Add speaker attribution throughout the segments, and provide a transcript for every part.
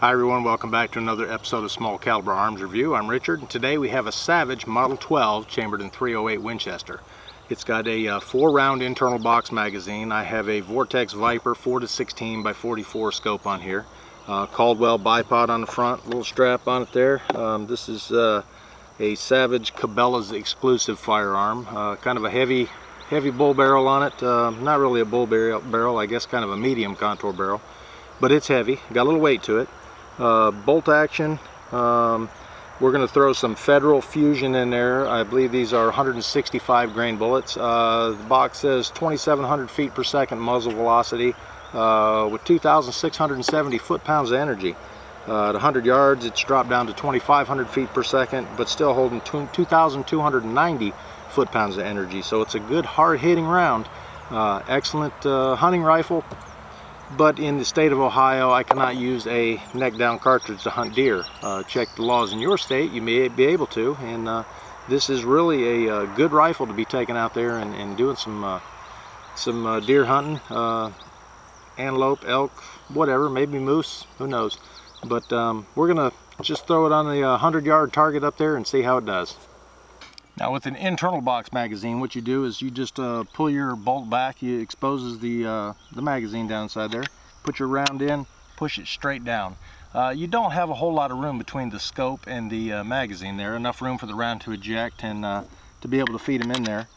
Speaker 1: Hi everyone, welcome back to another episode of Small Caliber Arms Review. I'm Richard, and today we have a Savage Model 12 chambered in .308 Winchester. It's got a 4-round internal box magazine. I have a Vortex Viper 4-16 by 44 scope on here. Caldwell bipod on the front, little strap on it there. This is a Savage Cabela's exclusive firearm. Kind of a heavy bull barrel on it. Not really a bull barrel, I guess kind of a medium contour barrel. But it's heavy, got a little weight to it. Bolt action. We're going to throw some Federal Fusion in there. I believe these are 165 grain bullets. The box says 2,700 feet per second muzzle velocity with 2,670 foot-pounds of energy. At 100 yards, it's dropped down to 2,500 feet per second, but still holding 2,290 foot-pounds of energy. So it's a good hard-hitting round. Excellent hunting rifle. But in the state of Ohio, I cannot use a neck-down cartridge to hunt deer. Check the laws in your state, you may be able to. And this is really a good rifle to be taken out there and doing some deer hunting. Antelope, elk, whatever, maybe moose, who knows. But we're going to just throw it on the 100-yard target up there and see how it does. Now with an internal box magazine, what you do is you just pull your bolt back. It exposes the magazine down inside there. Put your round in, push it straight down. You don't have a whole lot of room between the scope and the magazine there. Enough room for the round to eject and to be able to feed them in there.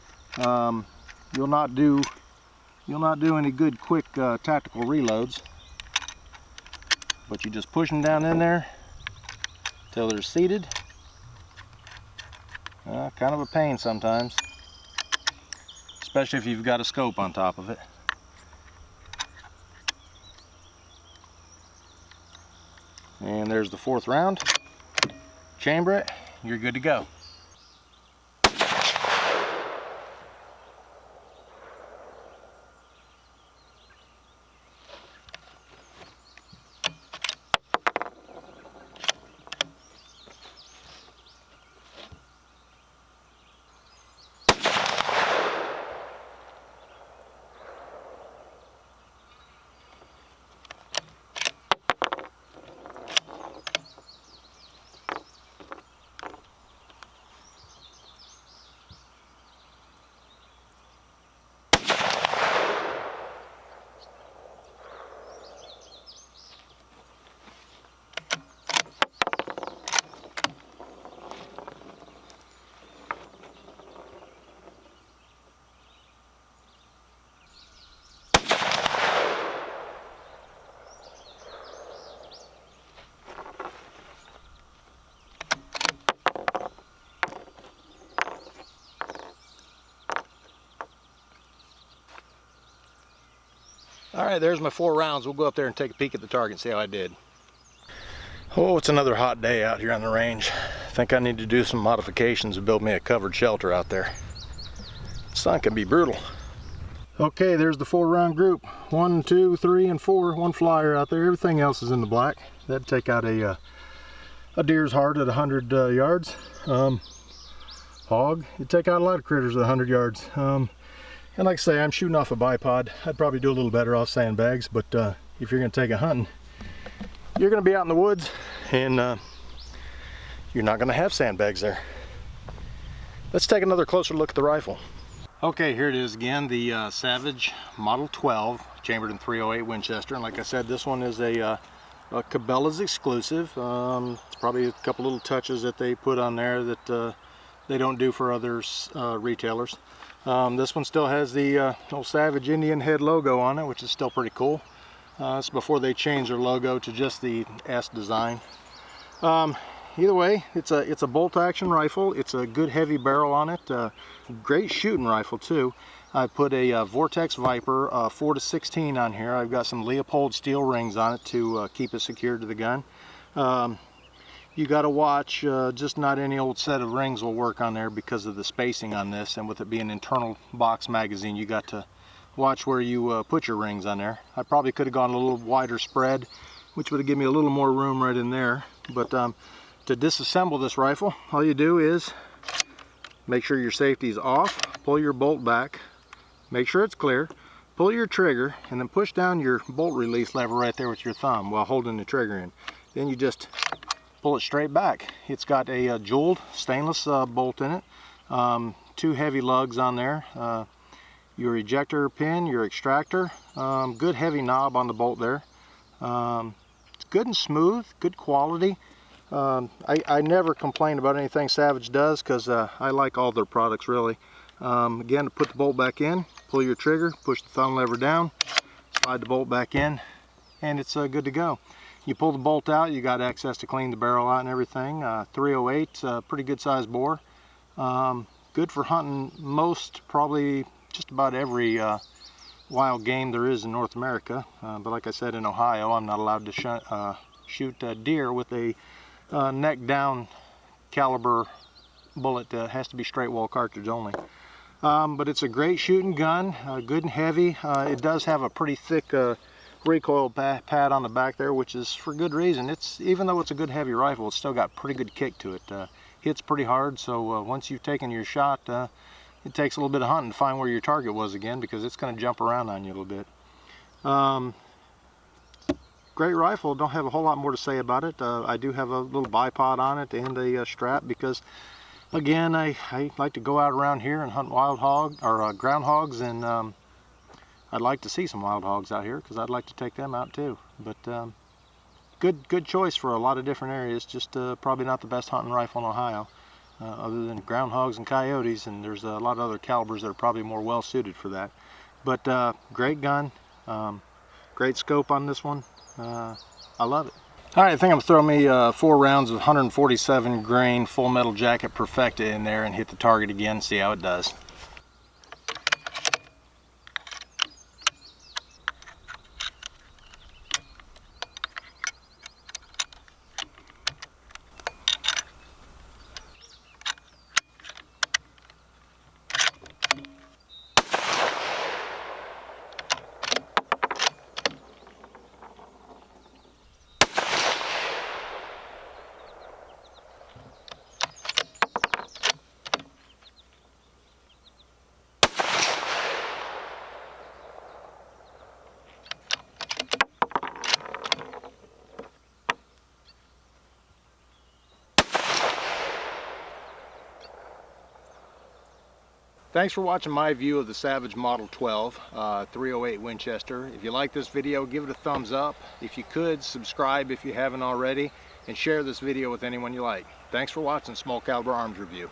Speaker 1: You'll not do any good quick tactical reloads. But you just push them down in there till they're seated. Kind of a pain sometimes, especially if you've got a scope on top of it. And there's the 4th round. Chamber it, you're good to go. Alright, there's my 4 rounds. We'll go up there and take a peek at the target and see how I did. Oh, it's another hot day out here on the range. I think I need to do some modifications and build me a covered shelter out there. The sun can be brutal. Okay, there's the 4-round group. 1, 2, 3, and 4. 1 flyer out there. Everything else is in the black. That'd take out a deer's heart at 100 yards. Hog, you'd take out a lot of critters at 100 yards. And like I say, I'm shooting off a bipod. I'd probably do a little better off sandbags, but if you're going to take a hunting, you're going to be out in the woods, and you're not going to have sandbags there. Let's take another closer look at the rifle. Okay, here it is again, the Savage Model 12, chambered in .308 Winchester. And like I said, this one is a Cabela's exclusive. It's probably a couple little touches that they put on there that they don't do for other retailers. This one still has the old Savage Indian head logo on it, which is still pretty cool. It's before they changed their logo to just the S design. Either way, it's a bolt action rifle. It's a good heavy barrel on it. Great shooting rifle too. I put a Vortex Viper 4-16 on here. I've got some Leopold steel rings on it to keep it secured to the gun. You got to watch, just not any old set of rings will work on there because of the spacing on this, and with it being an internal box magazine, you got to watch where you put your rings on there. I probably could have gone a little wider spread, which would have given me a little more room right in there. But to disassemble this rifle, all you do is make sure your safety is off, pull your bolt back, make sure it's clear, pull your trigger, and then push down your bolt release lever right there with your thumb while holding the trigger in. then you just pull it straight back. It's got a jeweled stainless bolt in it, 2 heavy lugs on there, your ejector pin, your extractor, good heavy knob on the bolt there. It's good and smooth, good quality. I never complain about anything Savage does because I like all their products really. Again, to put the bolt back in, pull your trigger, push the thumb lever down, slide the bolt back in, and it's good to go. You pull the bolt out, you got access to clean the barrel out and everything. 308, pretty good sized bore. Good for hunting most, probably just about every wild game there is in North America. But like I said, in Ohio, I'm not allowed to shoot deer with a neck down caliber bullet. Has to be straight wall cartridge only. But it's a great shooting gun, good and heavy. It does have a pretty thick recoil pad on the back there, which is for good reason. Even though it's a good heavy rifle, it's still got pretty good kick to it. Hits pretty hard, so once you've taken your shot, it takes a little bit of hunting to find where your target was again, because it's going to jump around on you a little bit. Great rifle. Don't have a whole lot more to say about it. I do have a little bipod on it and a strap because, again, I like to go out around here and hunt wild hog or groundhogs, and I'd like to see some wild hogs out here because I'd like to take them out too. But good choice for a lot of different areas. Just probably not the best hunting rifle in Ohio, other than groundhogs and coyotes, and there's a lot of other calibers that are probably more well suited for that. But great gun, great scope on this one. I love it. All right, I think I'm throwing me 4 rounds of 147 grain full metal jacket Perfecta in there and hit the target again, see how it does. Thanks for watching my view of the Savage Model 12 308 Winchester. If you like this video, give it a thumbs up. If you could, subscribe if you haven't already, and share this video with anyone you like. Thanks for watching Small Caliber Arms Review.